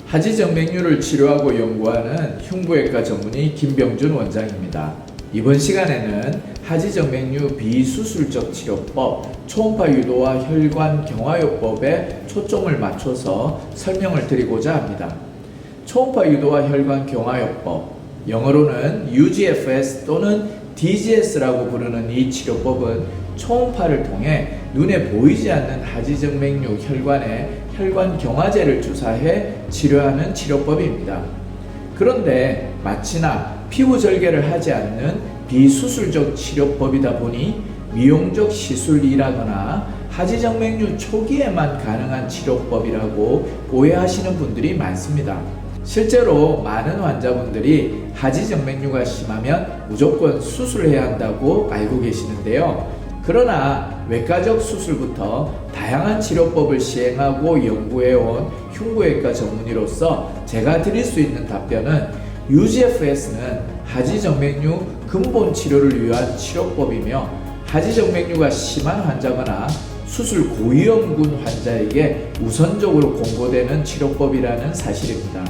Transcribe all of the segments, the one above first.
하지정맥류를 치료하고 연구하는 흉부외과 전문의 김병준 원장입니다. 이번 시간에는 하지정맥류 비수술적 치료법, 초음파 유도와 혈관 경화요법에 초점을 맞춰서 설명을 드리고자 합니다. 초음파 유도와 혈관 경화요법, 영어로는 UGFS 또는 DGS라고 부르는 이 치료법은 초음파를 통해 눈에 보이지 않는 하지정맥류 혈관에 혈관 경화제를 주사해 치료하는 치료법입니다. 그런데 마취나 피부 절개를 하지 않는 비수술적 치료법이다 보니 미용적 시술이라거나 하지정맥류 초기에만 가능한 치료법이라고 오해하시는 분들이 많습니다. 실제로 많은 환자분들이 하지정맥류가 심하면 무조건 수술해야 한다고 알고 계시는데요. 그러나 외과적 수술부터 다양한 치료법을 시행하고 연구해온 흉부외과 전문의로서 제가 드릴 수 있는 답변은 UGFS는 하지정맥류 근본 치료를 위한 치료법이며 하지정맥류가 심한 환자거나 수술 고위험군 환자에게 우선적으로 공고되는 치료법이라는 사실입니다.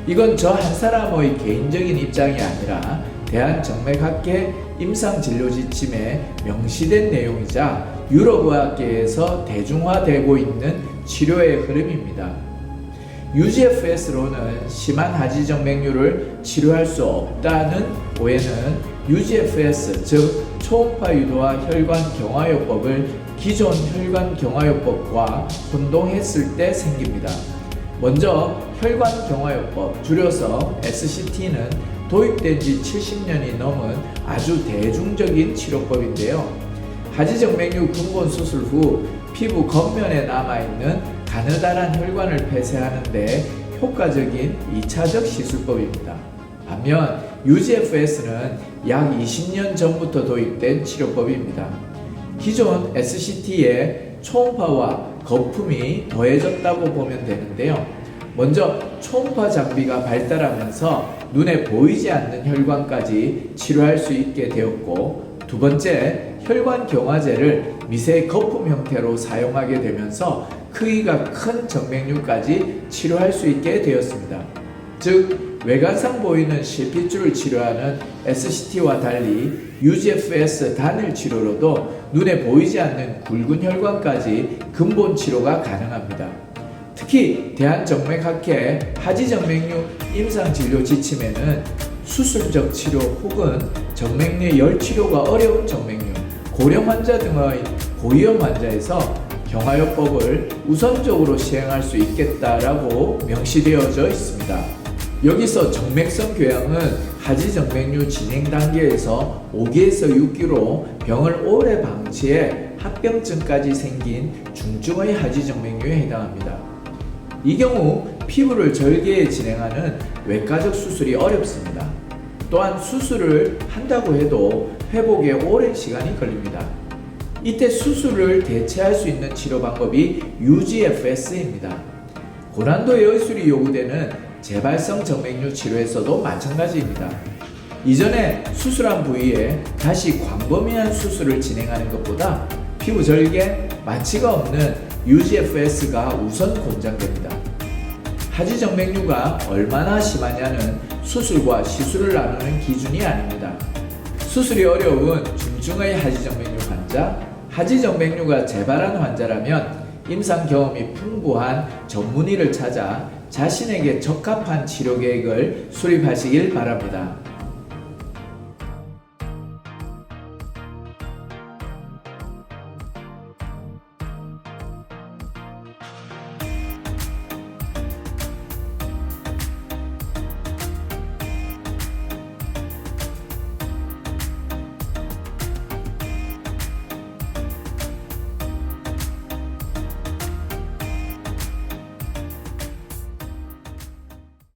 이건 저 한 사람의 개인적인 입장이 아니라 대한정맥학회 임상진료지침에 명시된 내용이자 유럽의학계에서 대중화되고 있는 치료의 흐름입니다. UGFS로는 심한 하지정맥류를 치료할 수 없다는 오해는 UGFS, 즉 초음파 유도와 혈관 경화요법을 기존 혈관 경화요법과 혼동했을 때 생깁니다. 먼저 혈관 경화요법, 줄여서 SCT는 도입된 지 70년이 넘은 아주 대중적인 치료법인데요. 하지정맥류 근본 수술 후 피부 겉면에 남아있는 가느다란 혈관을 폐쇄하는 데 효과적인 2차적 시술법입니다. 반면 UGFS는 약 20년 전부터 도입된 치료법입니다. 기존 SCT에 초음파와 거품이 더해졌다고 보면 되는데요. 먼저 초음파 장비가 발달하면서 눈에 보이지 않는 혈관까지 치료할 수 있게 되었고, 두 번째, 혈관 경화제를 미세 거품 형태로 사용하게 되면서 크기가 큰 정맥류까지 치료할 수 있게 되었습니다. 즉, 외관상 보이는 실핏줄을 치료하는 SCT와 달리 UGFS 단일 치료로도 눈에 보이지 않는 굵은 혈관까지 근본 치료가 가능합니다. 특히 대한정맥학회 하지정맥류 임상진료 지침에는 수술적 치료 혹은 정맥류 열치료가 어려운 정맥류, 고령 환자 등의 고위험 환자에서 경화요법을 우선적으로 시행할 수 있겠다라고 명시되어져 있습니다. 여기서 정맥성 교양은 하지정맥류 진행 단계에서 5기에서 6기로 병을 오래 방치해 합병증까지 생긴 중증의 하지정맥류에 해당합니다. 이 경우 피부를 절개해 진행하는 외과적 수술이 어렵습니다. 또한 수술을 한다고 해도 회복에 오랜 시간이 걸립니다. 이때 수술을 대체할 수 있는 치료 방법이 UGFS입니다. 고난도의 의술이 요구되는 재발성 정맥류 치료에서도 마찬가지입니다. 이전에 수술한 부위에 다시 광범위한 수술을 진행하는 것보다 피부 절개, 마취가 없는 UGFS가 우선 권장됩니다. 하지정맥류가 얼마나 심하냐는 수술과 시술을 나누는 기준이 아닙니다. 수술이 어려운 중증의 하지정맥류 환자, 하지정맥류가 재발한 환자라면 임상 경험이 풍부한 전문의를 찾아 자신에게 적합한 치료 계획을 수립하시길 바랍니다.